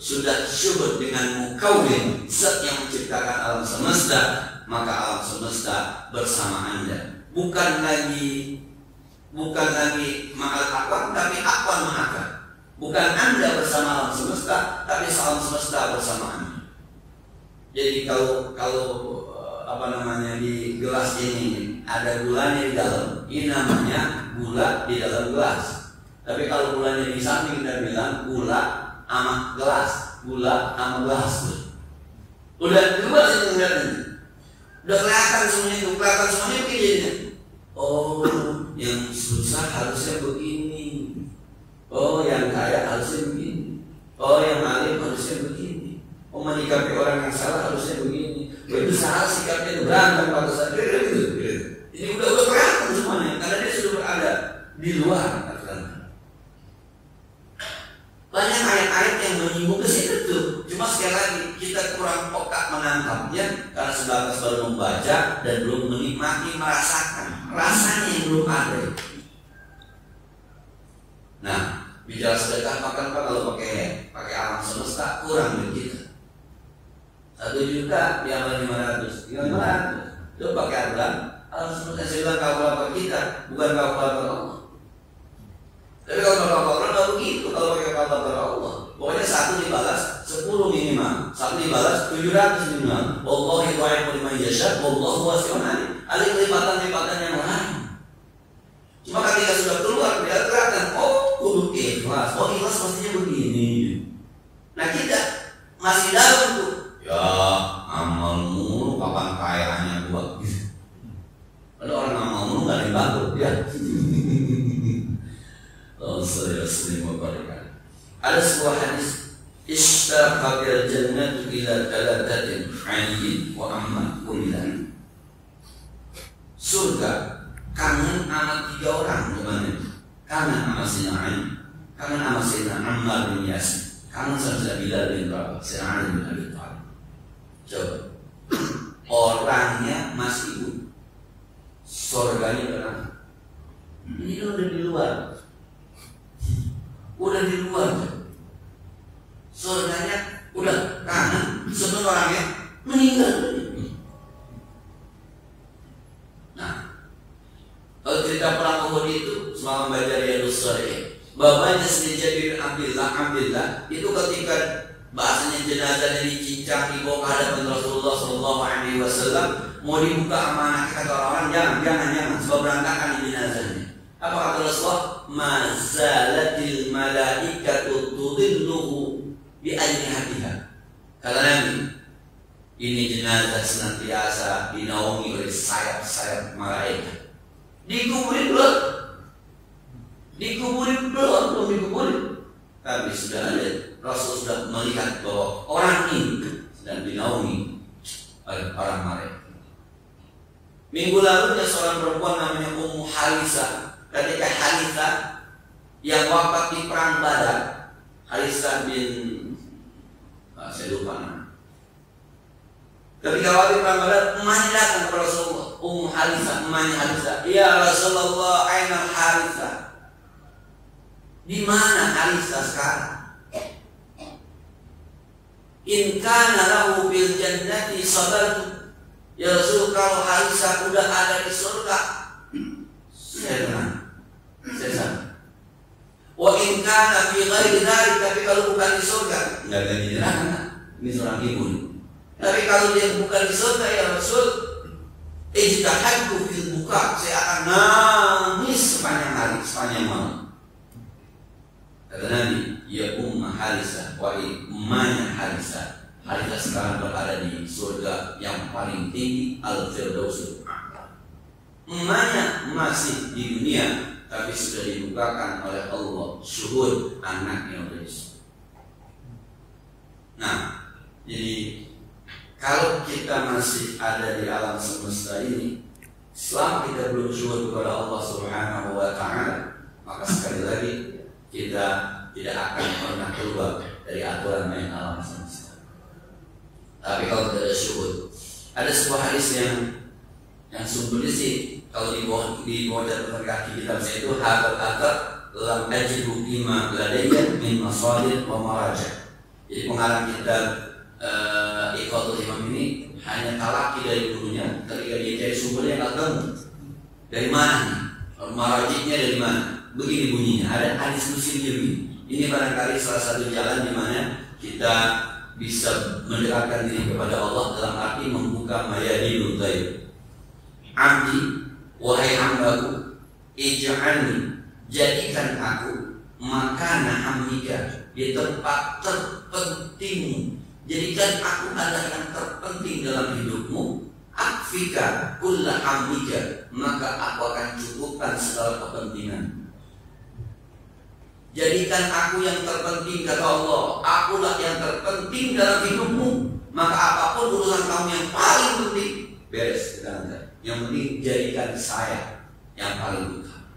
dengan mukawwin, zat yang menciptakan alam semesta, maka alam semesta bersama Anda. Bukan lagi ma'al aqwan, tapi aqwan ma'aka. Bukan Anda bersama alam semesta, tapi alam semesta bersama Anda. Jadi kalau di gelas ini ada gulanya di dalam, ini namanya gula di dalam gelas. Tapi kalau gulanya di samping, kita bilang gula sama gelas. Udah keluar sih ngeliatnya. Udah kelihatan semuanya begini. Oh, yang susah harusnya begini. Oh, yang kaya harusnya begini. Oh, yang alim harusnya begini. Oh, menyikapi orang yang salah harusnya begini. Itu salah sikapnya itu berantem pada saat gitu. Ini udah kelihatan semuanya karena dia sudah berada di luar. Banyak ayat-ayat yang menyinggung ke situ tuh. Cuma sekali lagi kita kurang peka menangkapnya karena sebatas baru membaca dan belum menikmati, merasakan rasanya yang belum ada. Nah, bicara sedekah makan Pak, kalau pakai alam semesta kurang dari kita. 1 juta diambil 500, 500. Itu pakai alam semesta. Saya bilang kalkulator kita, bukan kalkulator Allah. Tapi kalau kalkulator Allah begitu, kalau pakai kalkulator Allah, pokoknya 1 dibalas 10 minimal, 1 dibalas 700 minimal. Wallahu yuhibbu liman yasha, wallahu wasi'un alim. Ada kelipatan-kelipatan yang lain. Cuma ketika sudah keluar, dia kelihatan, oh kudu ikhlas, oh ikhlas pastinya begini. Nah kita masih dalam tuh, ya amalmu kapan kayaannya gua. Kalau orang amalmu nggak ada yang bagus, ya. Ada sebuah hadis, ishtaqal jannatu ila thalathatin hayyin wa amma kullan. Surga kangen anak 3 orang teman-teman. Kangen sama Sayyidina kangen sama Sayyidina Ammar bin Yasir, kangen sama Sayyidina Bilal bin Rabah, Sayyidina Ali bin Abi Thalib. Coba, orangnya masih hidup, surganya berang. Ini udah di luar. Surganya udah kangen, sebelum orangnya meninggal. Nah, kalau cerita perang Uhud itu semalam baca Riyadhus Shalihin, bapaknya sendiri Jabir bin Abdillah itu ketika bahasanya jenazahnya dicincang dibawa ke hadapan Rasulullah SAW, mau dibuka sama anak kata orang jangan sebab berantakan jenazahnya. Apa kata Rasulullah? Mazalatil malaikatu tudilluhu bi ajnihatiha. Kata Nabi, ini jenazah senantiasa dinaungi oleh sayap-sayap malaikat. Dikuburin belum? Tapi sudah ada Rasul sudah melihat bahwa orang ini sedang dinaungi oleh orang malaikat. Minggu lalu ada seorang perempuan namanya Ummu Harithah. Ketika Harithah yang wafat di perang Badar, Harithah bin saya lupa nama. Ketika wafat di perang Badar, emaknya datang ke Rasulullah. Ummu Harithah, emaknya Harithah, ya Rasulullah, aina Harithah? Di mana Harithah sekarang? In kana lahu bil jannati sabartu. Ya Rasul, kalau Harithah udah ada di surga, saya tenang, saya sama. Wa in kana fi ghairi dzalik, tapi kalau bukan di surga, enggak ada di neraka. Ini seorang ibu. Tapi kalau dia bukan di surga, ya Rasul, ijtahadtu fil buka, saya akan nangis sepanjang hari, sepanjang malam. Kata Nabi, ya Umma Harithah, wa immanya Harithah. Harithah sekarang berada di surga yang paling tinggi, Al-Firdausul A'la. Emaknya masih di dunia, tapi sudah dibukakan oleh Allah syuhud anaknya oleh Yesus. Nah, jadi kalau kita masih ada di alam semesta ini, selama kita belum syuhud kepada Allah Subhanahu wa Ta'ala, maka sekali lagi kita tidak akan pernah keluar dari aturan main alam semesta. Tapi kalau tidak ada syuhud, ada sebuah hadis yang sumbernya sih kalau di bawah catatan kaki kita itu hadat lam ajidu bima ladayya min masalih wa maraja. Jadi pengarang kitab Iqatul Imam ini hanya talaki dari gurunya. Ketika dia cari sumbernya nggak ketemu. Dari mana nih? Marajiknya dari mana? Begini bunyinya. Ada hadis Muslimnya begini. Ini barangkali salah satu jalan di mana kita bisa mendekatkan diri kepada Allah dalam arti membuka mayadinul ghaib. Abdi, wahai hambaku, ij'alni, jadikan aku makana hamdika, di tempat terpenting. Jadikan aku adalah yang terpenting dalam hidupmu. Akfika kulla hamdika, maka aku akan cukupkan segala kepentingan. Jadikan aku yang terpenting, kata Allah. Akulah yang terpenting dalam hidupmu. Maka apapun urusan kamu yang paling penting, beres dengan Anda. Yang penting jadikan saya yang paling utama.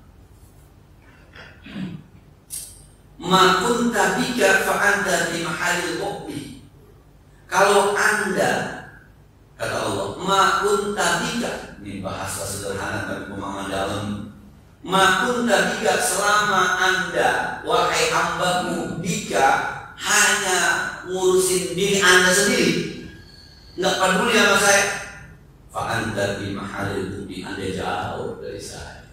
Ma kunta bika fa anta di mahalil mu'min. Kalau Anda, kata Allah, ma kunta bika, ini bahasa sederhana tapi pemahaman dalam. Ma kunta bika, selama Anda, wahai hambaku, bika, hanya ngurusin diri Anda sendiri, nggak peduli sama saya, fa anta bi mahalil budi, Anda jauh dari saya.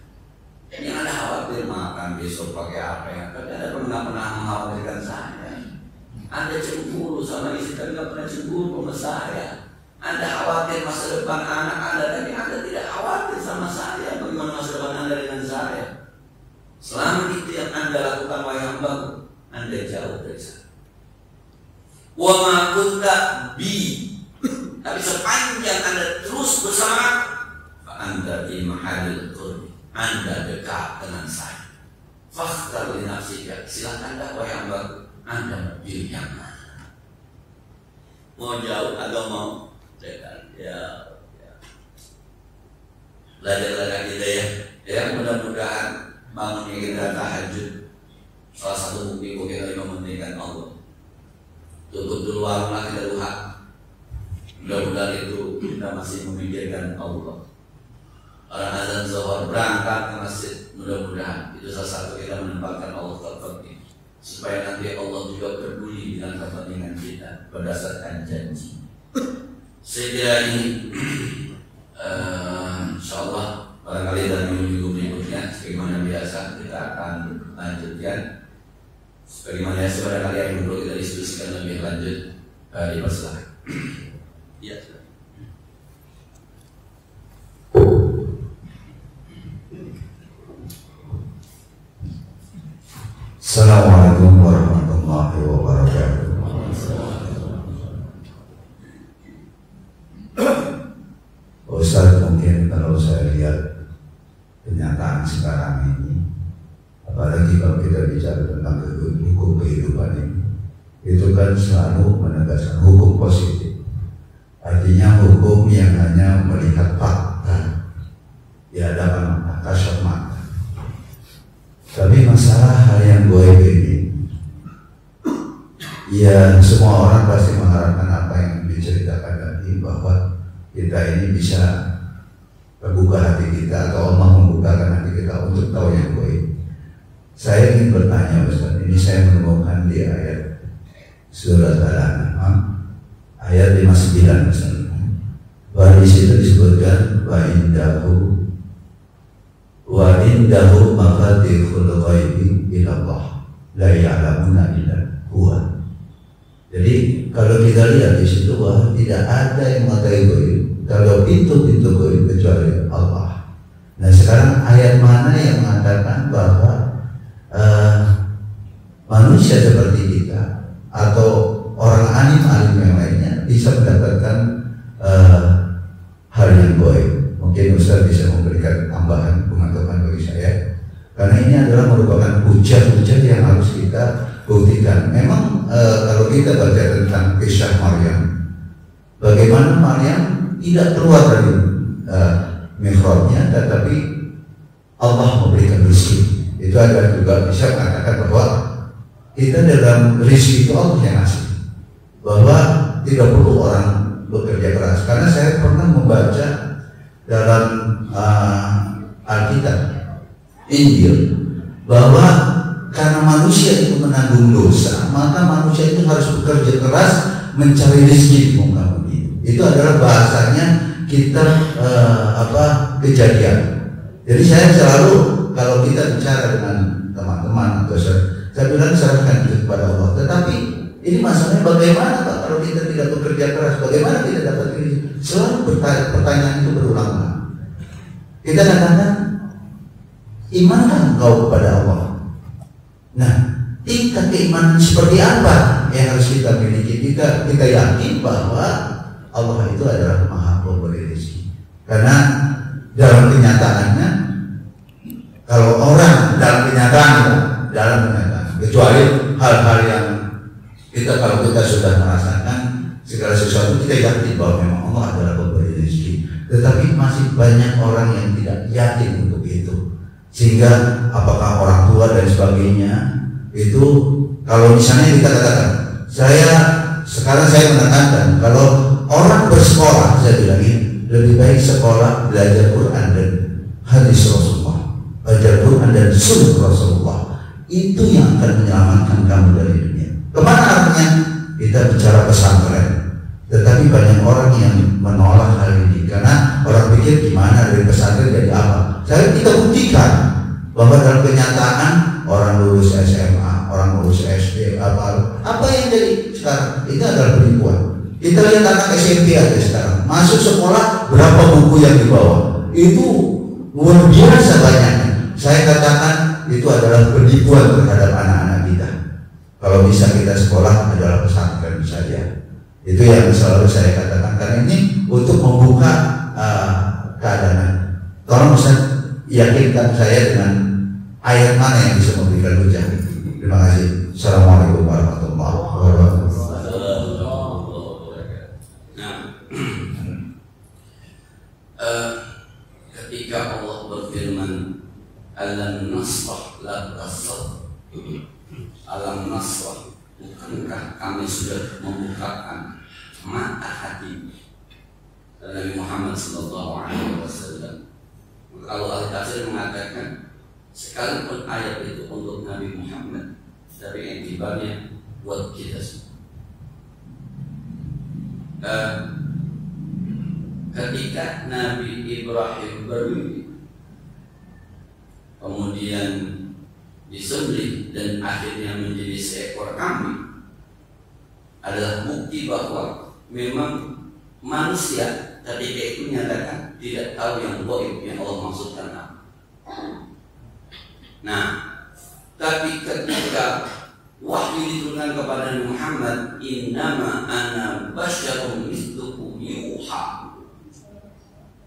Yang Anda khawatir makan besok pakai apa ya, tapi Anda pernah mengkhawatirkan saya. Anda cemburu sama istri tapi nggak pernah cemburu sama saya. Anda khawatir masa depan anak Anda, tapi Anda tidak khawatir sama saya. Bagaimana masa depan Anda dengan saya? Selama itu yang Anda lakukan, wahai hambaku, Anda jauh dari saya. Wa ma kunta bi, tapi sepanjang Anda terus bersama, Anda di mahalil qurbi, Anda dekat dengan saya. Fakhtar li nafsika, silakan dah wahai hambaku, Anda pilih yang mana? Mau jauh atau mau dekat? Ya. Belajar kita ya. Mudah-mudahan bangunnya kita tahajud salah satu bukti kita mementingkan Allah. Tutup dulu warunglah kita duha. Mudah-mudahan itu kita masih memikirkan Allah. Orang azan zuhur berangkat ke masjid, mudah-mudahan itu salah satu kita menempatkan Allah terpenting, supaya nanti Allah juga peduli dengan kepentingan kita berdasarkan janji. Saya kira ini insyaallah barangkali dalam minggu berikutnya sebagaimana biasa kita akan lanjutkan. Sebagaimana biasa barangkali yang perlu kita diskusikan lebih lanjut, dipersilakan. Ya.
Assalamualaikum warahmatullahi wabarakatuh. Ustaz, mungkin kalau saya lihat kenyataan sekarang ini, apalagi kalau kita bicara tentang hukum kehidupan ini, itu kan selalu menegaskan hukum positif. Artinya hukum yang hanya melihat fakta di hadapan mata, kasat mata. Tapi masalah hal yang goib ini, ya semua orang pasti mengharapkan apa yang diceritakan tadi, bahwa kita ini bisa terbuka hati kita, atau Allah membukakan hati kita untuk tahu yang goib. Saya ingin bertanya Ustaz, ini saya menemukan di ayat surat Al-An'am ayat 59 misalnya. Di situ disebutkan wa indahu mafatihul ghaibi ilallah la ya'lamuna illa huwa. Jadi kalau kita lihat di situ bahwa tidak ada yang mengetahui goib, kalau pintu-pintu goib kecuali Allah. Nah sekarang ayat mana yang mengatakan bahwa manusia seperti kita atau orang alim-alim yang lainnya bisa mendapatkan hal yang goib? Mungkin Ustaz bisa memberikan tambahan pengetahuan bagi saya, karena ini adalah merupakan hujah-hujah yang harus kita buktikan. Memang kalau kita baca tentang kisah Maryam, bagaimana Maryam tidak keluar dari mihrabnya, tetapi Allah memberikan rezeki. Itu adalah juga bisa mengatakan bahwa kita dalam rezeki itu Allah yang ngasih, bahwa tidak perlu orang bekerja keras. Karena saya pernah membaca dalam Alkitab, Injil, bahwa karena manusia itu menanggung dosa, maka manusia itu harus bekerja keras mencari rezeki di muka bumi. Itu adalah bahasanya kita Kejadian. Jadi saya selalu kalau kita bicara dengan teman-teman atau saya bilang serahkan itu kepada Allah. Tetapi ini masalahnya bagaimana Pak kalau kita tidak bekerja keras, bagaimana kita dapat rezeki? Selalu pertanyaan itu berulang-ulang. Kita katakan, imankah engkau kepada Allah? Nah, tingkat keimanan seperti apa yang harus kita miliki? Kita yakin bahwa Allah itu adalah Maha Pemberi rezeki. Karena dalam kenyataannya, kalau orang dalam kenyataan, kecuali hal-hal yang kalau kita sudah merasakan segala sesuatu, kita yakin bahwa memang Allah adalah pemberi rezeki. Tetapi masih banyak orang yang tidak yakin untuk itu, sehingga apakah orang tua dan sebagainya itu, kalau misalnya kita katakan, sekarang saya menekankan kalau orang bersekolah, saya bilang ini lebih baik sekolah belajar Quran dan hadis Rasulullah, belajar Quran dan sunnah Rasulullah. Itu yang akan menyelamatkan kamu dari dunia. Kemana artinya? Kita bicara pesantren, tetapi banyak orang yang menolak hal ini karena orang pikir gimana dari pesantren jadi apa. Kita buktikan bahwa dalam kenyataan orang lulus SMA, orang lulus SD, apa yang jadi sekarang itu adalah penipuan. Kita lihat anak SMP aja sekarang masuk sekolah, berapa buku yang dibawa, itu luar biasa banyaknya. Saya katakan itu adalah penipuan terhadap anak-anak kita. Kalau bisa kita sekolah adalah pesantren saja. Itu yang selalu saya katakan, karena ini untuk membuka keadaan. Tolong Ustaz yakinkan saya dengan ayat mana yang bisa memberikan hujah. Terima kasih. Assalamualaikum warahmatullahi wabarakatuh.
Ketika Allah berfirman, alam nasrah laka sadrak, alam nasrah, bukankah kami sudah membukakan mata hati Nabi Muhammad SAW? Kalau Al-Tafsir mengatakan sekalipun ayat itu untuk Nabi Muhammad, dari intibarnya buat kita semua. Ketika Nabi Ibrahim bermimpi, kemudian disembelih dan akhirnya menjadi seekor kambing, adalah bukti bahwa memang manusia ketika itu menyatakan tidak tahu yang gaib yang Allah maksudkan apa. Nah, tapi ketika wahyu diturunkan kepada Nabi Muhammad, innama ana basyarun mislukum yuha,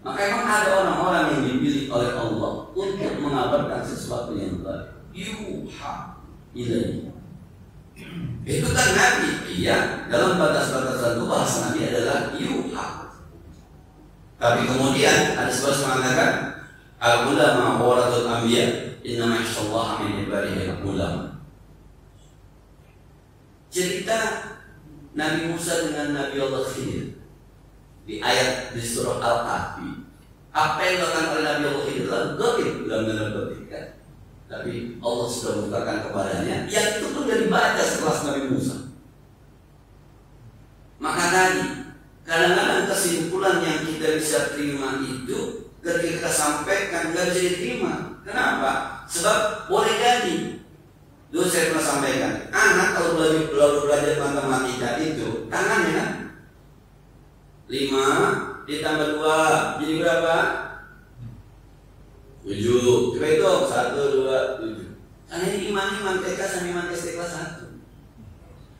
maka memang ada orang-orang yang dipilih oleh Allah untuk mengabarkan sesuatu yang baik. Yuha ilaihi. Itu kan Nabi. Iya, dalam batas-batasan itu bahasa Nabi adalah yuha. Tapi kemudian ada sebuah mengatakan al-ulama warathul anbiya, innama yakhshallaha min ibadihi al-ulama. Cerita Nabi Musa dengan Nabi Allah Khidir di ayat di surah Al-Kahfi. Apa yang dilakukan oleh Nabi Allah Khidir adalah gaib dalam tanda petik kan? Tapi Allah sudah membukakan kepadanya yang itu pun sudah dibaca sekelas Nabi Musa. Maka tadi kadang-kadang kesimpulan yang kita bisa terima itu ketika kita sampaikan nggak bisa diterima. Kenapa? Sebab boleh jadi. Dulu saya pernah sampaikan, anak kalau belajar matematika itu tangannya kan 5 ditambah 2 jadi berapa? 7. Coba itu 1, 2, 7. Karena ini iman TK sama iman SD kelas 1.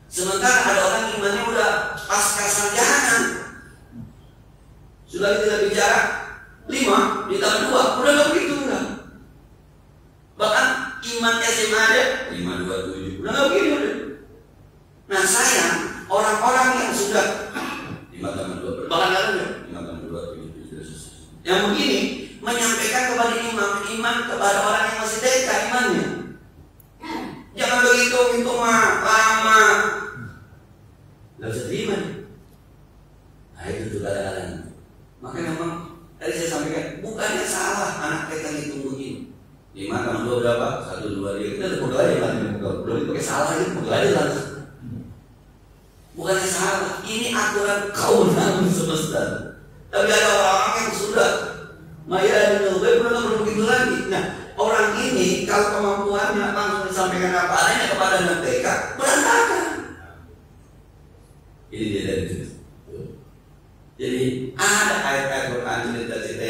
Sementara ada orang imannya udah pasca sarjana. Sudah kita bicara 5 ditambah 2 udah gak begitu udah. Bahkan iman SMA aja 5, 2, 7 udah gak begitu udah. Nah sayang orang-orang yang sudah 5 tambah 2 bahkan ada 5 tambah 2, 7 yang begini menyampaikan kepada iman kepada orang yang masih TK imannya. Jangan begitu itu mah lama gak bisa terima. Nah itu tuh kadang-kadang. Makanya memang tadi saya sampaikan bukannya salah anak TK itu begini 5 tambah 2 berapa? 1, 2, 3 kita pukul aja kan, belum pakai salah itu pukul aja kan. Bukannya salah, ini aturan kaunan semesta. Tapi ada orang yang sudah maya dan lebih belum begitu lagi. Nah orang ini kalau kemampuannya langsung disampaikan apa adanya kepada anak TK berantakan. Ini dia dari situ. Jadi ada ayat-ayat Quran cerita-cerita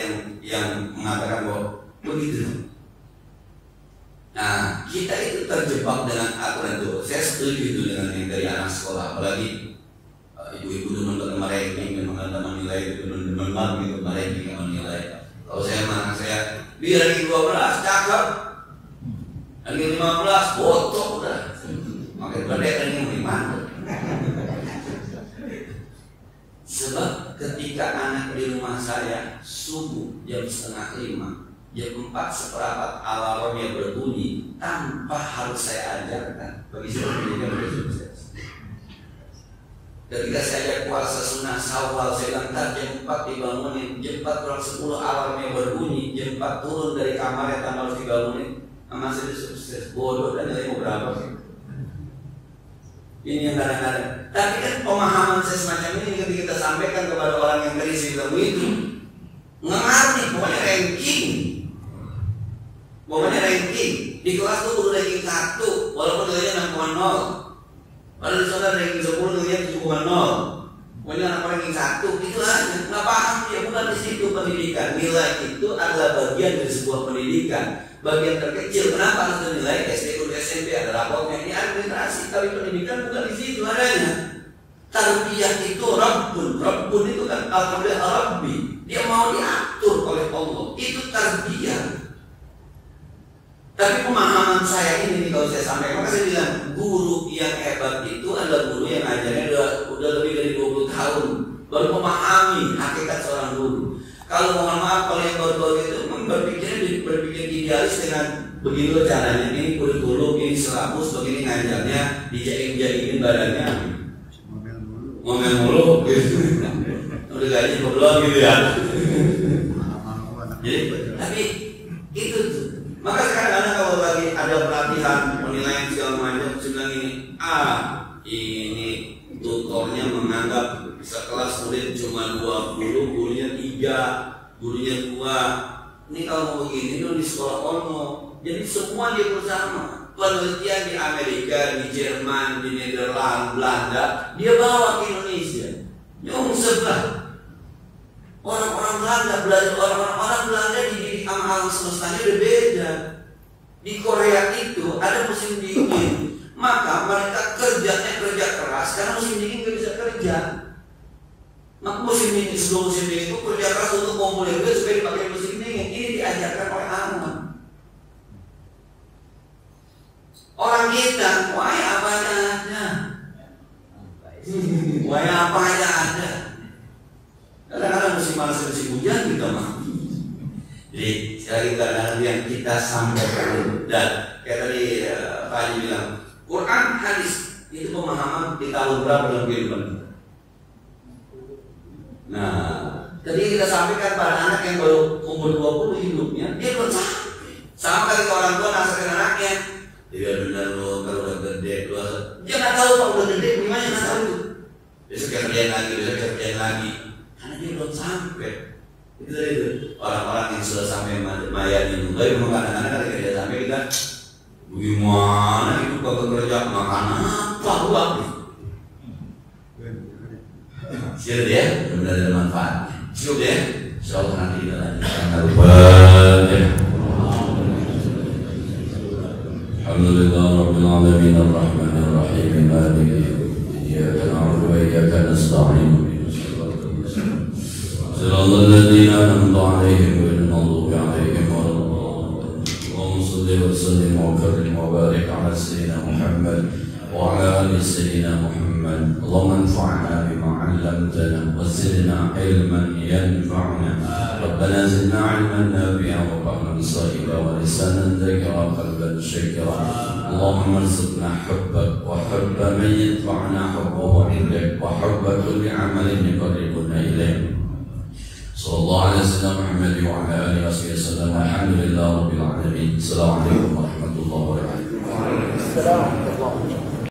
yang mengatakan bahwa begitu. Nah kita itu terjebak dengan aturan itu. Saya setuju itu dengan yang dari anak sekolah, apalagi ibu-ibu demen ranking, demen nilai, demen banget ranking menilai. Kalau saya mana saya biar ranking 12 cakep, ranking 15 botok udah, makin gede ranking 5. Sebab ketika anak di rumah saya subuh jam 4:30, jam 4:15 alarmnya berbunyi tanpa harus saya ajarkan. Bagi saya pendidikan sudah sukses. Ketika saya ajak puasa sunnah Syawal, saya bilang jam 4 dibangunin, jam 4:10 alarmnya berbunyi, jam 4 turun dari kamarnya tanpa harus dibangunin. Masih sukses. Bodoh dan nilai berapa sih? Ini yang kadang-kadang. Tapi kan pemahaman saya semacam ini ketika kita sampaikan kepada orang yang terisi ilmu itu nggak ngerti, pokoknya ranking. Pokoknya ranking di kelas tuh udah ranking 1 walaupun nilainya 6,0. Padahal di sana ranking 10 nilainya 7,0. Pokoknya anak ranking 1 itu aja. Nggak paham dia, bukan di situ pendidikan. Nilai itu adalah bagian dari sebuah pendidikan, bagian terkecil. Kenapa harus nilai SD, SMP ada rapotnya, ini administrasi. Tapi pendidikan bukan di situ adanya. Tarbiyah itu Rabbun itu kan alhamdulillah Rabbi. Dia mau diatur oleh Allah. Itu tarbiyah. Tapi pemahaman saya ini kalau saya sampaikan, maka saya bilang guru yang hebat itu adalah guru yang ajarnya udah lebih dari 20 tahun baru memahami hakikat seorang guru. Kalau mohon maaf kalau yang baru-baru itu berpikir idealis dengan begini loh caranya, ini kurikulum, ini silabus, begini ngajarnya, dijain-jainin badannya, ngomel mulu, gitu. Udah gaji belum gitu ya. Jadi, tapi itu tuh. Maka kadang-kadang kalau lagi ada pelatihan penilaian segala macam, saya bilang ini tutornya menganggap sekelas murid cuma 20, gurunya 3, gurunya 2. Ini kalau mau begini dong di sekolah ono. Jadi semua dia bersama. Penelitian di Amerika, di Jerman, di Nederland, Belanda, dia bawa ke Indonesia. Nyungsep lah. Orang-orang Belanda belajar, orang-orang Belanda dididik sama alam semestanya udah beda. Di Korea itu ada musim dingin, maka mereka kerjanya kerja keras karena musim dingin nggak bisa kerja. Maka musim dingin, sebelum musim dingin itu kerja keras untuk kumpulin duit supaya dipakai musim dingin. Ini diajarkan oleh alam. Orang kita, wah ya apa adanya. Wah apa aja ada. Kadang-kadang musim panas musim hujan kita mati. Jadi sekali kadang-kadang yang kita sampaikan dan kayak tadi Pak Haji bilang, Quran hadis itu pemahaman di tahun berapa dalam kehidupan kita. Nah, tadi kita sampaikan pada anak yang baru umur 20 hidupnya, dia belum sampai. Sama ketika orang tua nasihatin anaknya, dia benar lo kalau udah gede lo, dia nggak tahu kalau udah gede gimana, nggak tahu itu. Besok kerjaan lagi, besok kerjaan lagi, karena dia belum sampai. Itu orang-orang yang sudah sampai mayat itu, tapi memang kadang-kadang ketika dia sampai kita, bagaimana itu kalau kerja makan apa buat? Siap ya, benar ada manfaatnya. Siap ya, insyaallah nanti kita lanjutkan. Alhamdulillah Rabbil Alamin Ar-Rahmanir Rahim Maliki Yawmiddin Iyyaka na'budu wa iyyaka nasta'in Shiratal ladzina an'amta 'alaihim ghairil maghdubi 'alaihim waladdallin. Allahumma shalli wa sallim wa karrim wa barik 'ala sayyidina Muhammad wa 'ala ali sayyidina Muhammad. Allahumma anfa'na bima 'allamtana wa zidna 'ilman yanfa'una. Rabbana zidna 'ilman nafi'an wa fahman sahiba wa lisanan dhakira qalban shakira. Allahumma arzuqna hubbak wa hubba man yanfa'una hubbahu 'indak wa hubba kulli 'amalin yuqarribuna ilayk. Sallallahu alaihi wasallam Muhammad wa ala alihi wasallam. Alhamdulillah rabbil alamin. Assalamualaikum warahmatullahi wabarakatuh.